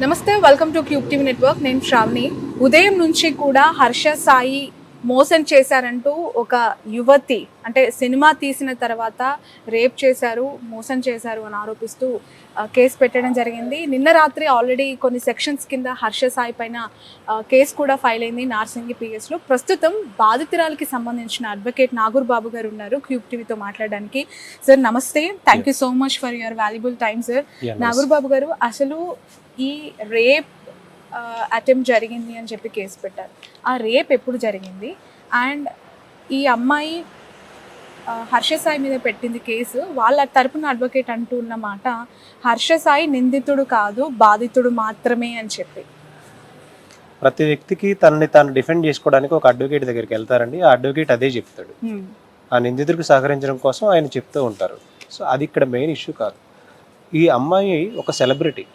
నమస్తే, welcome to cube TV network. నేను శ్రావణి. ఉదయం నుంచి కూడా హర్ష సాయి మోసం చేశారంటూ ఒక యువతి అంటే సినిమా తీసిన తర్వాత రేప్ చేశారు, మోసం చేశారు అని ఆరోపిస్తూ కేసు పెట్టడం జరిగింది. నిన్న రాత్రి ఆల్రెడీ కొన్ని సెక్షన్స్ కింద హర్ష సాయి పైన కేసు కూడా ఫైల్ అయింది నార్సింగి పిఎస్లో. ప్రస్తుతం బాధితురాలకి సంబంధించిన అడ్వకేట్ నాగూర్ బాబు గారు ఉన్నారు క్యూబ్ టీవీతో మాట్లాడడానికి. సార్ నమస్తే, thank you so much for your valuable time sir. Nagur Babu garu, అసలు ఈ రేప్ అటెంప్ట్ జరిగింది అని చెప్పి కేసు పెట్టారు. ఆ రేప్ ఎప్పుడు జరిగింది అండ్ ఈ అమ్మాయి హర్ష సాయి మీద పెట్టింది కేసు, వాళ్ళ తరపున అడ్వకేట్ అంటూ ఉన్నమాట హర్ష సాయి నిందితుడు కాదు, బాధితుడు మాత్రమే అని చెప్పి. ప్రతి వ్యక్తికి తనని తాను డిఫెండ్ చేసుకోవడానికి ఒక అడ్వకేట్ దగ్గరికి వెళ్తారండి. ఆ అడ్వకేట్ అదే చెప్తాడు. ఆ నిందితుడికి సహకరించడం కోసం ఆయన చెప్తూ ఉంటారు. సో అది ఇక్కడ మెయిన్ ఇష్యూ కాదు. ఈ అమ్మాయి ఒక సెలబ్రిటీ,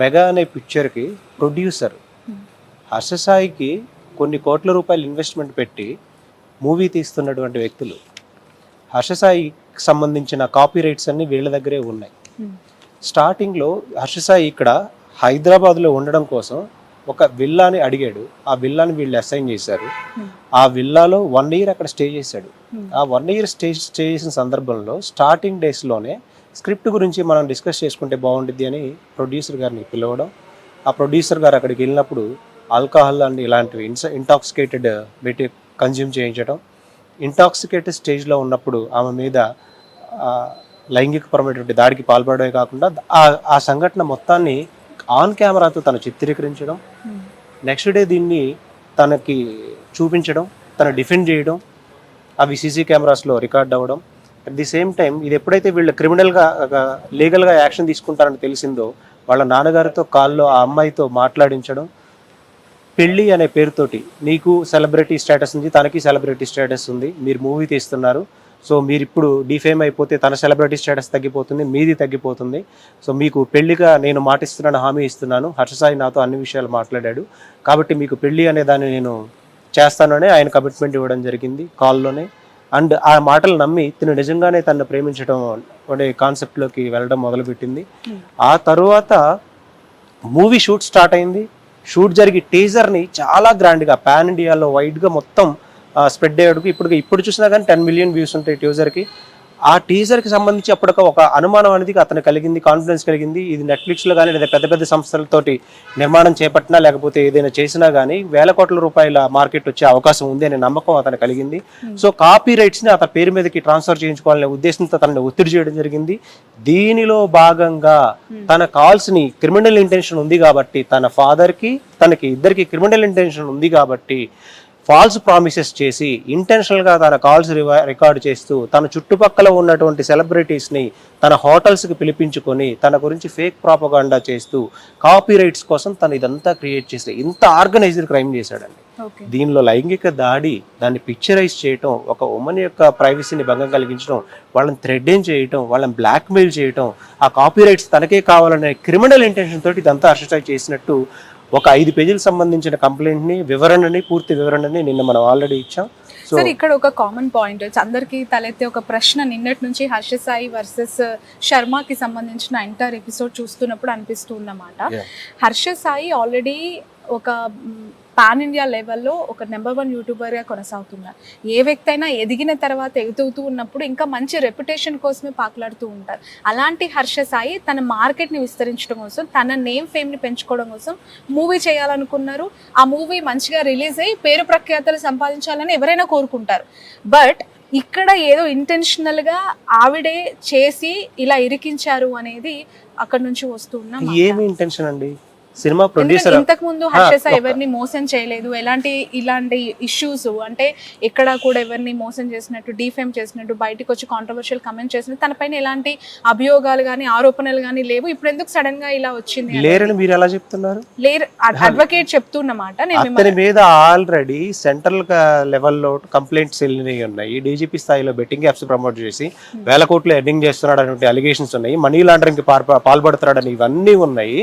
మెగా అనే పిక్చర్కి ప్రొడ్యూసర్. హర్ష సాయికి కొన్ని కోట్ల రూపాయలు ఇన్వెస్ట్మెంట్ పెట్టి మూవీ తీస్తున్నటువంటి వ్యక్తులు. హర్ష సాయికి సంబంధించిన కాపీ రైట్స్ అన్నీ వీళ్ళ దగ్గరే ఉన్నాయి. స్టార్టింగ్లో హర్ష సాయి ఇక్కడ హైదరాబాద్లో ఉండడం కోసం ఒక విల్లాని అడిగాడు. ఆ విల్లాని వీళ్ళు అసైన్ చేశారు. ఆ విల్లాలో 1 year అక్కడ స్టే చేశాడు. ఆ 1 year స్టే చేసిన సందర్భంలో స్టార్టింగ్ డేస్లోనే స్క్రిప్ట్ గురించి మనం డిస్కస్ చేసుకుంటే బాగుంటుంది అని ప్రొడ్యూసర్ గారిని పిలవడం. ఆ ప్రొడ్యూసర్ గారు అక్కడికి వెళ్ళినప్పుడు ఆల్కహాల్ అండ్ ఇలాంటివి ఇంటాక్సికేటెడ్ పెట్టి కన్జ్యూమ్ చేయించడం. ఇంటాక్సికేటెడ్ స్టేజ్లో ఉన్నప్పుడు ఆమె మీద లైంగికపరమైనటువంటి దాడికి పాల్పడమే కాకుండా ఆ సంఘటన మొత్తాన్ని ఆన్ కెమెరాతో తను చిత్రీకరించడం, నెక్స్ట్ డే దీన్ని తనకి చూపించడం, తను డిఫెండ్ చేయడం, అవి సీసీ కెమెరాస్లో రికార్డ్ అవ్వడం. అట్ ది సేమ్ టైం ఇది ఎప్పుడైతే వీళ్ళు క్రిమినల్గా లీగల్గా యాక్షన్ తీసుకుంటారని తెలిసిందో వాళ్ళ నాన్నగారితో కాల్లో ఆ అమ్మాయితో మాట్లాడించడం. పెళ్ళి అనే పేరుతోటి నీకు సెలబ్రిటీ స్టేటస్ ఉంది, తనకి సెలబ్రిటీ స్టేటస్ ఉంది, మీరు మూవీ తీస్తున్నారు, సో మీరు ఇప్పుడు డిఫేమ్ అయిపోతే తన సెలబ్రిటీ స్టేటస్ తగ్గిపోతుంది, మీది తగ్గిపోతుంది. సో మీకు పెళ్లిగా నేను మాటిస్తున్నాను, హామీ ఇస్తున్నాను, హర్ష సాయి నాతో అన్ని విషయాలు మాట్లాడాడు, కాబట్టి మీకు పెళ్ళి అనే దాన్ని నేను చేస్తానని ఆయన కమిట్మెంట్ ఇవ్వడం జరిగింది కాల్లోనే. అండ్ ఆ మాటలు నమ్మి తిను నిజంగానే తనను ప్రేమించడం అనే కాన్సెప్ట్లోకి వెళ్ళడం మొదలుపెట్టింది. ఆ తర్వాత మూవీ షూట్ స్టార్ట్ అయింది. షూట్ జరిగి టీజర్ని చాలా గ్రాండ్గా పాన్ ఇండియాలో వైడ్గా మొత్తం స్ప్రెడ్ అయ్యాడుకు. ఇప్పుడు చూసినా కానీ 10 million వ్యూస్ ఉంటాయి టీజర్కి. ఆ టీజర్కి సంబంధించి అప్పటిక ఒక అనుమానం అనేది అతను కలిగింది, కాన్ఫిడెన్స్ కలిగింది. ఇది నెట్ఫ్లిక్స్లో కానీ లేదా పెద్ద పెద్ద సంస్థలతోటి నిర్మాణం చేపట్టినా లేకపోతే ఏదైనా చేసినా కానీ వేల కోట్ల రూపాయల మార్కెట్ వచ్చే అవకాశం ఉంది అనే నమ్మకం అతను కలిగింది. సో కాపీ రైట్స్ని అతని పేరు మీదకి ట్రాన్స్ఫర్ చేయించుకోవాలనే ఉద్దేశంతో తనని ఒత్తిడి చేయడం జరిగింది. దీనిలో భాగంగా తన కాల్స్ని క్రిమినల్ ఇంటెన్షన్ ఉంది కాబట్టి, తన ఫాదర్కి తనకి ఇద్దరికి క్రిమినల్ ఇంటెన్షన్ ఉంది కాబట్టి ఫాల్స్ ప్రామిసెస్ చేసి ఇంటెన్షనల్గా తన కాల్స్ రికార్డ్ చేస్తూ తన చుట్టుపక్కల ఉన్నటువంటి సెలబ్రిటీస్ని తన హోటల్స్కి పిలిపించుకొని తన గురించి ఫేక్ ప్రాపగాండా చేస్తూ కాపీ రైట్స్ కోసం తను ఇదంతా క్రియేట్ చేసి ఇంత ఆర్గనైజ్డ్ క్రైమ్ చేశాడండి. దీనిలో లైంగిక దాడి, దాన్ని పిక్చరైజ్ చేయటం, ఒక ఉమెన్ యొక్క ప్రైవసీని భంగం కలిగించడం, వాళ్ళని థ్రెడ్డింగ్ చేయటం, వాళ్ళని బ్లాక్మెయిల్ చేయటం, ఆ కాపీ రైట్స్ తనకే కావాలనే క్రిమినల్ ఇంటెన్షన్ తోటి ఇదంతా అరెస్ట్ చేసినట్టు ఒక 5 పేజీలకు సంబంధించిన కంప్లైంట్ని పూర్తి వివరణని నిన్న మనం ఆల్రెడీ ఇచ్చాం. సార్, ఇక్కడ ఒక కామన్ పాయింట్ అందరికీ తలెత్తే ఒక ప్రశ్న నిన్నటి నుంచి హర్ష సాయి వర్సెస్ శర్మకి సంబంధించిన ఎంటైర్ ఎపిసోడ్ చూస్తున్నప్పుడు అనిపిస్తూ ఉన్నమాట. హర్ష సాయి ఆల్రెడీ ఒక పాన్ ఇండియా లెవెల్లో ఒక నెంబర్ 1 యూట్యూబర్గా కొనసాగుతున్నారు. ఏ వ్యక్తి అయినా ఎదిగిన తర్వాత ఎగుతూ ఉన్నప్పుడు ఇంకా మంచి రెప్యుటేషన్ కోసమే పాకులాడుతూ ఉంటారు. అలాంటి హర్ష సాయి తన మార్కెట్ని విస్తరించడం కోసం, తన నేమ్ ఫేమ్ని పెంచుకోవడం కోసం మూవీ చేయాలనుకున్నారు. ఆ మూవీ మంచిగా రిలీజ్ అయ్యి పేరు ప్రఖ్యాతలు సంపాదించాలని ఎవరైనా కోరుకుంటారు. బట్ ఇక్కడ ఏదో ఇంటెన్షనల్గా ఆవిడే చేసి ఇలా ఇరికించారు అనేది అక్కడ నుంచి వస్తున్న ఏమి ఇంటెన్షన్ అండి. సినిమా ప్రొడ్యూసర్ ఇంతకు ముందు హర్ష సాయి ఎవరిని మోసం చేయలేదు, ఇలాంటి ఇష్యూస్ అంటే ఎక్కడ కూడా ఎవరిని మోసం చేసినట్టు, డిఫేమ్ చేసినట్టు, బయటకు వచ్చి కాంట్రవర్షియల్ కమెంట్ చేసినట్టు తన పైన ఎలాంటి అభియోగాలు కానీ ఆరోపణలు కానీ లేవు. ఇప్పుడు ఎందుకు సడన్ గా ఇలా వచ్చింది లేరని మీరు ఎలా చెప్తున్నారు? లేరు అడ్వకేట్ చెప్తున్నమాట. అతని మీద ఆల్రెడీ సెంట్రల్ లెవెల్లో కంప్లైంట్స్ వెళ్ళినవి ఉన్నాయి. డీజీపీ స్థాయిలో బెట్టింగ్ యాప్స్ ప్రమోట్ చేసి వేల కోట్లు ఎర్నింగ్ చేస్తున్నాడు అనే అలిగేషన్స్ ఉన్నాయి. మనీ లాండరింగ్ కి పాల్పడుతున్నాడని ఇవన్నీ ఉన్నాయి.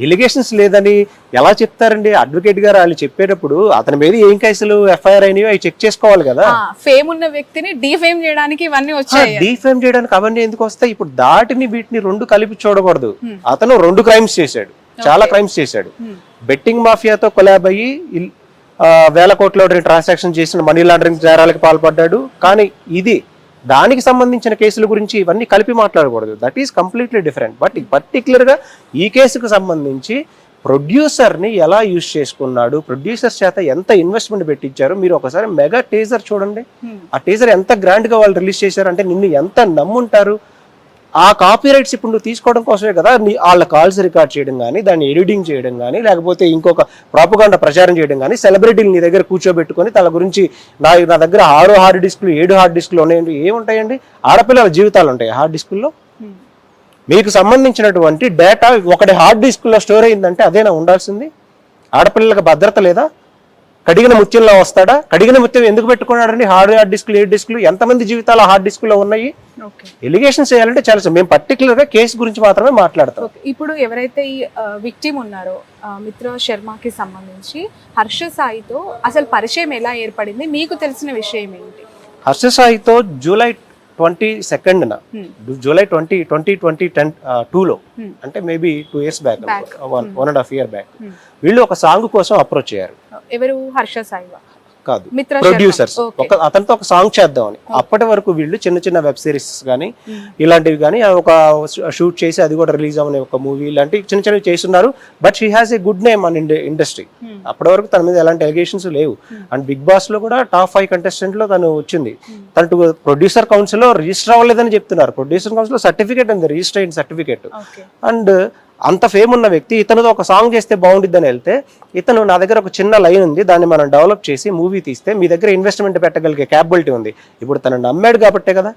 ఎలిగేషన్స్ లేదని ఎలా చెప్తారండి? అడ్వకేట్ గారు వాళ్ళు చెప్పేటప్పుడు అతని మీద ఏం కేసులు ఎఫ్ఐఆర్ అయినాయో అవి చెక్ చేసుకోవాలి కదా. ఫేమ్ ఉన్న వ్యక్తిని డిఫేమ్ చేయడానికి ఇవన్నీ వచ్చాయి. డిఫేమ్ చేయడానికి అవన్నీ ఎందుకు వస్తాయి? ఇప్పుడు వీటిని 2 కలిపి చూడకూడదు. అతను 2 క్రైమ్స్ చేశాడు. చాలా క్రైమ్స్ చేశాడు. బెట్టింగ్ మాఫియాతో కొలాబ్ అయ్యి వేల కోట్ల ట్రాన్సాక్షన్ చేసిన మనీ లాండరింగ్ నేరాలకు పాల్పడ్డాడు. కానీ ఇది దానికి సంబంధించిన కేసుల గురించి ఇవన్నీ కలిపి మాట్లాడకూడదు. That is completely different. But పర్టికులర్గా ఈ కేసుకు సంబంధించి ప్రొడ్యూసర్ని ఎలా యూజ్ చేసుకున్నాడు, ప్రొడ్యూసర్ చేత ఎంత ఇన్వెస్ట్మెంట్ పెట్టించారు. మీరు ఒకసారి మెగా టీజర్ చూడండి. ఆ టీజర్ ఎంత గ్రాండ్గా వాళ్ళు రిలీజ్ చేశారు అంటే నిన్ను ఎంత నమ్ముంటారు. ఆ కాపీ రైట్స్ ఇప్పుడు నువ్వు తీసుకోవడం కోసమే కదా వాళ్ళ కాల్స్ రికార్డ్ చేయడం కానీ, దాన్ని ఎడిటింగ్ చేయడం కానీ, లేకపోతే ఇంకొక ప్రాపగాండా ప్రచారం చేయడం కానీ, సెలబ్రిటీలు నీ దగ్గర కూర్చోబెట్టుకొని తన గురించి నా దగ్గర 6 హార్డ్ డిస్క్లు 7 హార్డ్ డిస్క్లు ఉన్నాయండి. ఏముంటాయండి? ఆడపిల్లల జీవితాలు ఉంటాయి హార్డ్ డిస్కుల్లో. మీకు సంబంధించినటువంటి డేటా ఒకటి హార్డ్ డిస్క్లో స్టోర్ అయిందంటే అదేనా ఉండాల్సింది? ఆడపిల్లలకు భద్రత లేదా? కడిగిన ముత్యంలో వస్తాడా? కడిగిన ముత్యం ఎందుకు పెట్టుకున్నాడండి? హార్డ్ డిస్క్లు 7 డిస్క్లు ఎంతమంది జీవితాలు హార్డ్ డిస్క్లో ఉన్నాయి? ఎలిగేషన్స్ చేయాలంటే చాలా మేము పర్టికులర్ గా కేసు గురించి మాత్రమే మాట్లాడతాం. ఇప్పుడు ఎవరైతే ఈ విక్టిమ్ ఉన్నారో మిత్ర శర్మకి సంబంధించి హర్ష సాయితో అసలు పరిచయం ఎలా ఏర్పడింది, మీకు తెలిసిన విషయం ఏంటి? హర్ష సాయితో జూలై 22న జూలై 2022లో అంటే maybe 2 years back, 1.5 years back వీళ్ళు ఒక సాంగ్ కోసం అప్రోచ్ అయ్యారు. ఎవరు? హర్ష సాయి కాదు, ప్రొడ్యూసర్స్. అతనితో ఒక సాంగ్ చేద్దామని. అప్పటి వరకు వీళ్ళు చిన్న చిన్న వెబ్ సిరీస్ కానీ ఇలాంటివి కానీ ఒక షూట్ చేసి అది కూడా రిలీజ్ అవ్వని ఒక మూవీ ఇలాంటివి చిన్న చిన్నవి చేస్తున్నారు. But she has a good name an industry. అప్పటి వరకు తన మీద ఎలాంటి ఎలిగేషన్స్ లేవు. అండ్ బిగ్ బాస్ లో కూడా టాప్ 5 contestant లో తను వచ్చింది. తను ప్రొడ్యూసర్ కౌన్సిల్ లో రిజిస్టర్ అవ్వలేదని చెప్తున్నారు. ప్రొడ్యూసర్ కౌన్సిల్ లో సర్టిఫికేట్ ఉంది, రిజిస్టర్ అయిన సర్టిఫికేట్. అండ్ అంత ఫేమ్ ఉన్న వ్యక్తి ఇతనితో ఒక సాంగ్ చేస్తే బాగుండిద్దని వెళ్తే, ఇతను నా దగ్గర ఒక చిన్న లైన్ ఉంది, దాన్ని మనం డెవలప్ చేసి మూవీ తీస్తే మీ దగ్గర ఇన్వెస్ట్మెంట్ పెట్టగలిగే క్యాపబిలిటీ ఉంది. ఇప్పుడు తను నమ్మాడు కాబట్టే కదా.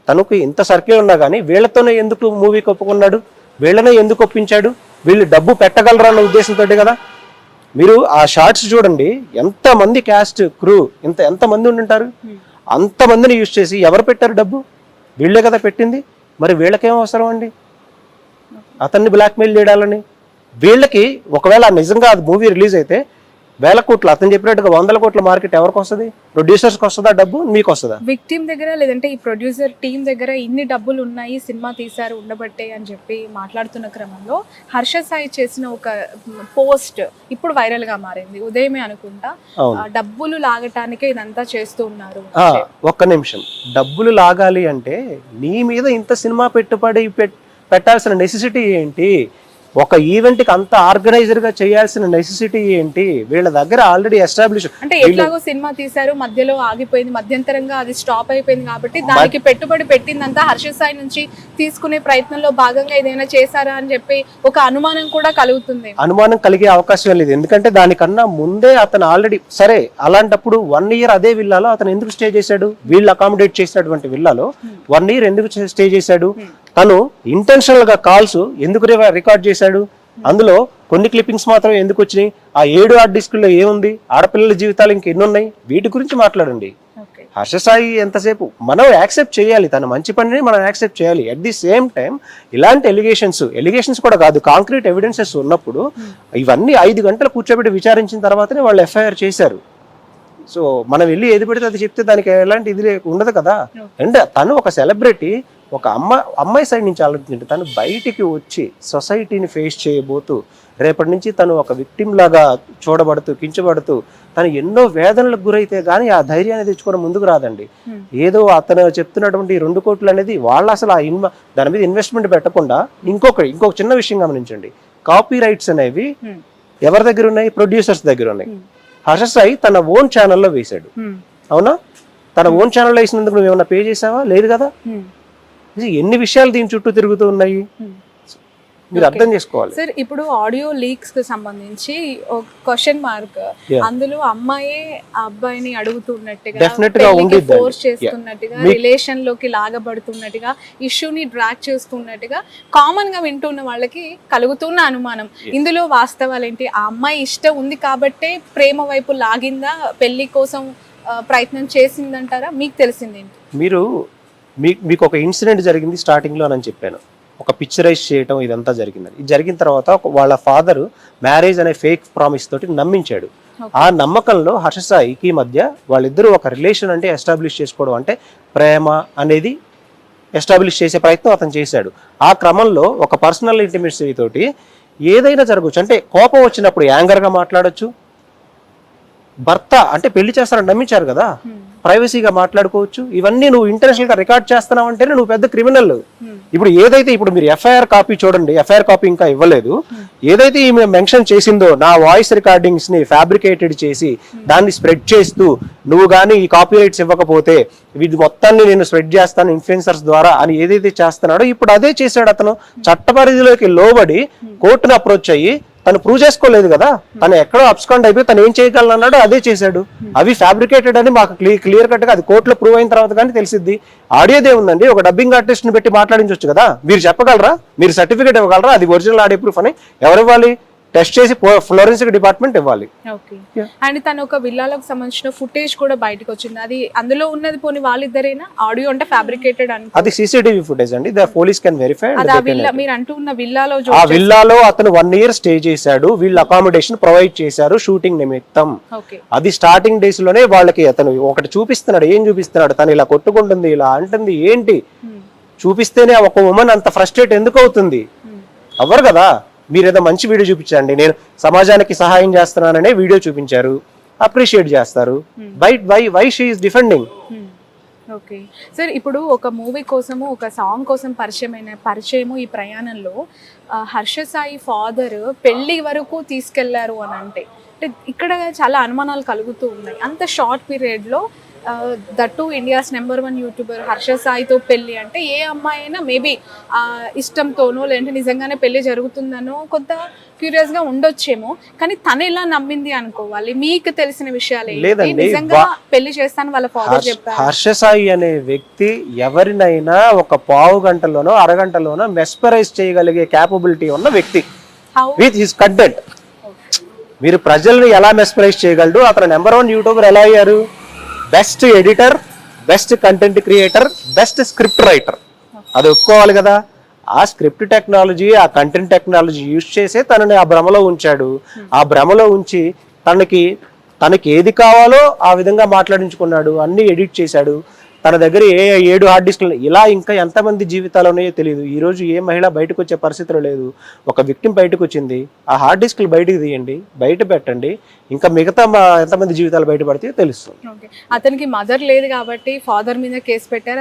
తనకు ఇంత సర్కిల్ ఉన్నా కానీ వీళ్ళతోనే ఎందుకు మూవీకి ఒప్పుకున్నాడు, వీళ్ళనే ఎందుకు ఒప్పించాడు, వీళ్ళు డబ్బు పెట్టగలరా అన్న ఉద్దేశంతో కదా. మీరు ఆ షార్ట్స్ చూడండి, ఎంతమంది క్యాస్ట్ క్రూ ఎంతమంది ఉండుంటారు. అంతమందిని యూజ్ చేసి ఎవరు పెట్టారు డబ్బు? వీళ్ళే కదా పెట్టింది. మరి వీళ్ళకేం అవసరం అండి అతన్ని బ్లాక్మెయిల్ చేయడాలని? వీళ్ళకి ఒకవేళ నిజంగా అది మూవీ రిలీజ్ అయితే వేల కోట్లు, అతను చెప్పినట్టుగా 100 కోట్ల మార్కెట్ ఎవరికి వస్తుంది? ప్రొడ్యూసర్స్కి వస్తుందా డబ్బు? మీకు వస్తుందా? విక్టిమ్ దగ్గర లేదంటే ఈ ప్రొడ్యూసర్ టీం దగ్గర ఇన్ని డబ్బులు ఉన్నాయి, సినిమా తీశారు ఉండబట్టే అని చెప్పి మాట్లాడుతున్న క్రమంలో హర్ష సాయి చేసిన ఒక పోస్ట్ ఇప్పుడు వైరల్ గా మారింది. ఉదయమే అనుకుంటా, డబ్బులు లాగటానికే ఇదంతా చేస్తూ ఉన్నారు. ఒక్క నిమిషం, డబ్బులు లాగాలి అంటే నీ మీద ఇంత సినిమా పెట్టుబడి పెట్టాల్సిన నెసెసిటీ ఏంటి? ఒక ఈవెంట్ కి అంత ఆర్గనైజర్ గా చేయాల్సిన నెసెసిటీ ఏంటి? వీళ్ళ దగ్గర ఆల్రెడీ ఎస్టాబ్లిష్ అంటే ఎట్లాగో సినిమా తీశారు, మధ్యలో ఆగిపోయింది, మధ్యంతరంగా అది స్టాప్ అయిపోయింది కాబట్టి దానికి పెట్టుబడి పెట్టిందంతా హర్ష సాయి నుంచి తీసుకునే ప్రయత్నంలో భాగంగా ఏదైనా చేశారా అని చెప్పి ఒక అనుమానం కూడా కలుగుతుంది. అనుమానం కలిగే అవకాశం లేదు. ఎందుకంటే దానికన్నా ముందే అతను ఆల్రెడీ సరే, అలాంటప్పుడు 1 year అదే విల్లాలో అతను ఎందుకు స్టే చేశాడు? వీళ్ళు అకామిడేట్ చేసినటువంటి విల్లాలో 1 year ఎందుకు స్టే చేశాడు? తను ఇంటెన్షనల్ గా కాల్స్ ఎందుకు రికార్డ్ చేశాడు? అందులో కొన్ని క్లిప్పింగ్స్ మాత్రం ఎందుకు వచ్చినాయి? ఆ 7 హార్డ్ డిస్కుల్లో ఏముంది? ఆడపిల్లల జీవితాలు ఇంకెన్ని ఉన్నాయి? వీటి గురించి మాట్లాడండి. హర్ష సాయి ఎంతసేపు మనం యాక్సెప్ట్ చేయాలి, తన మంచి పనిని మనం యాక్సెప్ట్ చేయాలి. అట్ ది సేమ్ టైం ఇలాంటి ఎలిగేషన్స్ కూడా కాదు, కాంక్రీట్ ఎవిడెన్సెస్ ఉన్నప్పుడు ఇవన్నీ 5 గంటలు కూర్చోబెట్టి విచారించిన తర్వాతనే వాళ్ళు ఎఫ్ఐఆర్ చేశారు. సో మనం వెళ్ళి ఏది పెడితే అది చెప్తే దానికి ఎలాంటి ఇది ఉండదు కదా. అండ్ తను ఒక సెలబ్రిటీ, ఒక అమ్మాయి సైడ్ నుంచి ఆలోచించండి. తను బయటికి వచ్చి సొసైటీని ఫేస్ చేయబోతూ రేపటి నుంచి తను ఒక విక్టిమ్ లాగా చూడబడుతూ కించబడుతూ తను ఎన్నో వేదనలకు గురైతే కానీ ఆ ధైర్యాన్ని తెచ్చుకోవడం ముందుకు రాదండి. ఏదో అతను చెప్తున్నటువంటి 2 కోట్లు అనేది వాళ్ళు అసలు దాని మీద ఇన్వెస్ట్మెంట్ పెట్టకుండా ఇంకొక చిన్న విషయం గమనించండి. కాపీ రైట్స్ అనేవి ఎవరి దగ్గర ఉన్నాయి? ప్రొడ్యూసర్స్ దగ్గర ఉన్నాయి. హర్ష సాయి తన ఓన్ ఛానల్లో వేశాడు, అవునా? తన ఓన్ ఛానల్లో వేసినందుకు నువ్వు ఏమన్నా పే చేసావా? లేదు కదా. ఎన్ని విషయాలు దీని చుట్టూ తిరుగుతూ ఉన్నాయి, మీరు అర్థం చేసుకోవాలి. సార్, ఇప్పుడు ఆడియో లీక్స్ కి సంబంధించి ఒక క్వశ్చన్ మార్క్, అందులో అమ్మాయే ఆ అబ్బాయిని అడుగుతున్నట్టుగా, ఫోర్స్ చేస్తున్నట్టుగా, రిలేషన్ లోకి లాగబడుతున్నట్టుగా, ఇష్యూని డ్రాగ్ చేస్తున్నట్టుగా కామన్ గా వింటున్న వాళ్ళకి కలుగుతున్న అనుమానం, ఇందులో వాస్తవాలు ఏంటి? ఆ అమ్మాయి ఇష్టం ఉంది కాబట్టే ప్రేమ వైపు లాగిందా, పెళ్లి కోసం ప్రయత్నం చేసిందంటారా? మీకు తెలిసిందేంటి? మీకు ఒక ఇన్సిడెంట్ జరిగింది స్టార్టింగ్ లో అని చెప్పాను, ఒక పిక్చరైజ్ చేయటం ఇదంతా జరిగిందని. ఇది జరిగిన తర్వాత వాళ్ళ ఫాదర్ మ్యారేజ్ అనే ఫేక్ ప్రామిస్ తోటి నమ్మించాడు. ఆ నమ్మకంలో హర్ష సాయికి మధ్య వాళ్ళిద్దరూ ఒక రిలేషన్ అంటే ఎస్టాబ్లిష్ చేసుకోవడం, అంటే ప్రేమ అనేది ఎస్టాబ్లిష్ చేసే ప్రయత్నం అతను చేశాడు. ఆ క్రమంలో ఒక పర్సనల్ ఇంటిమేసీ తోటి ఏదైనా జరగవచ్చు. అంటే కోపం వచ్చినప్పుడు యాంగర్గా మాట్లాడొచ్చు. భర్త అంటే పెళ్లి చేస్తారని నమ్మించారు కదా, ప్రైవసీగా మాట్లాడుకోవచ్చు. ఇవన్నీ నువ్వు ఇంటర్నేషనల్ గా రికార్డ్ చేస్తున్నావు అంటేనే నువ్వు పెద్ద క్రిమినల్. ఇప్పుడు ఏదైతే ఇప్పుడు మీరు ఎఫ్ఐఆర్ కాపీ చూడండి, ఎఫ్ఐఆర్ కాపీ ఇంకా ఇవ్వలేదు. ఏదైతే ఈమె మెన్షన్ చేసిందో నా వాయిస్ రికార్డింగ్స్ ని ఫ్యాబ్రికేటెడ్ చేసి దాన్ని స్ప్రెడ్ చేస్తూ నువ్వు కానీ ఈ కాపీ రైట్స్ ఇవ్వకపోతే వీటి మొత్తాన్ని నేను స్ప్రెడ్ చేస్తాను ఇన్ఫ్లుయెన్సర్స్ ద్వారా అని ఏదైతే చేస్తున్నాడో ఇప్పుడు అదే చేశాడు అతను. చట్ట పరిధిలోకి లోబడి కోర్టును అప్రోచ్ అయ్యి తను ప్రూవ్ చేసుకోలేదు కదా, తను ఎక్కడో అబ్స్కాండ్ అయిపోయి తను ఏం చేయగలను అన్నాడు, అదే చేశాడు. అవి ఫ్యాబ్రికేటెడ్ అని మాకు క్లియర్ కట్ గా అది కోర్టులో ప్రూవ్ అయిన తర్వాత కానీ తెలిసిద్ది. ఆడియోదే ఉందండి, ఒక డబ్బింగ్ ఆర్టిస్ట్ ని పెట్టి మాట్లాడించవచ్చు కదా, మీరు చెప్పగలరా, మీరు సర్టిఫికేట్ ఇవ్వగలరా, అది ఒరిజినల్ ఆడియో ప్రూఫ్ అని ఎవరు ఇవ్వాలి? టెస్ట్ చేసి ఫ్లోరెన్సిక్ డిపార్ట్మెంట్ ఇవ్వాలి. అండ్ తను ఒక విల్లాలకు సంబంధించిన ఫుటేజ్ కూడా బయటకు వచ్చింది, అది అందులో ఉన్నది పోనీ వాళ్ళిద్దరేనా? ఆడియో అంటే ఫ్యాబ్రికేటెడ్ అని అది సీసీటీవీ ఫుటేజ్ అండి, ద పోలీస్ కెన్ వెరిఫై. మీరు అంటున్న విల్లాలో ఆ విల్లాలో అతను 1 year స్టే చేశాడు, వీళ్ళు అకామిడేషన్ ప్రొవైడ్ చేశారు షూటింగ్ నిమిత్తం. అది స్టార్టింగ్ డేస్ లోనే వాళ్ళకి అతను ఒకటి చూపిస్తున్నాడు. ఏం చూపిస్తున్నాడు? తను ఇలా కొట్టుకుంటుంది, ఇలా అంటుంది, ఏంటి చూపిస్తేనే ఒక ఉమెన్ అంత ఫ్రస్ట్రేట్ ఎందుకు అవుతుంది? అవ్వరు కదా. మీరు ఏదో మంచి వీడియో చూపించండి, నేను సమాజానికి సహాయం చేస్తున్నాననే వీడియో చూపించారు, అప్రిషియేట్ చేస్తారు. Why she is defending. Okay sir, ఇప్పుడు ఒక మూవీ కోసము ఒక సాంగ్ కోసం పరిచయము ఈ ప్రయాణంలో హర్ష సాయి ఫాదర్ పెళ్లి వరకు తీసుకెళ్లారు అని అంటే ఇక్కడ చాలా అనుమానాలు కలుగుతూ ఉన్నాయి. అంత షార్ట్ పీరియడ్లో that India's number 1 YouTuber Harsha సాయితో పెళ్ళి అంటే ఏ అమ్మాయి అయినా మేబీ ఇష్టంతోనో లేదంటే నిజంగానే పెళ్లి జరుగుతుందనో కొంత క్యూరియస్ గా ఉండొచ్చేమో, కానీ తను ఎలా నమ్మింది అనుకోవాలి? మీకు తెలిసిన విషయాలు ఏంటి? నిజంగా పెళ్లి చేస్తాను వాళ్ళ ఫాదర్ చెప్పారు. హర్ష సాయి అనే వ్యక్తి ఎవరినైనా ఒక పావు గంటలోనో అరగంటలోనో మెస్పరైజ్ చేయగలిగే క్యాపబిలిటీ ఉన్న వ్యక్తి విత్ హిస్ కంటెంట్. మీరు ప్రజల్ని ఎలా మెస్పరైజ్ చేయగలడు? అతను నెంబర్ 1 యూట్యూబర్ ఎలా అయ్యారు? Best editor, best content creator, best script writer. అది ఒప్పుకోవాలి కదా. ఆ స్క్రిప్ట్ టెక్నాలజీ, ఆ కంటెంట్ టెక్నాలజీ యూజ్ చేసే తనని ఆ భ్రమలో ఉంచాడు. ఆ భ్రమలో ఉంచి తనకి ఏది కావాలో ఆ విధంగా మాట్లాడించుకున్నాడు, అన్ని ఎడిట్ చేశాడు. తన దగ్గర 7 హార్డ్ డిస్క్లు, ఇలా ఇంకా ఎంతమంది జీవితాలు ఉన్నాయో తెలియదు. ఈ రోజు ఏ మహిళ బయటకు వచ్చే పరిస్థితులు లేదు. ఒక విక్టిమ్ బయటకు వచ్చింది, ఆ హార్డ్ డిస్క్లు బయటకు తీయండి, బయట పెట్టండి, ఇంకా మిగతా ఎంతమంది జీవితాలు బయటపడితే తెలుస్తుంది. అతనికి మదర్ లేదు కాబట్టి ఫాదర్ మీద కేసు పెట్టారు.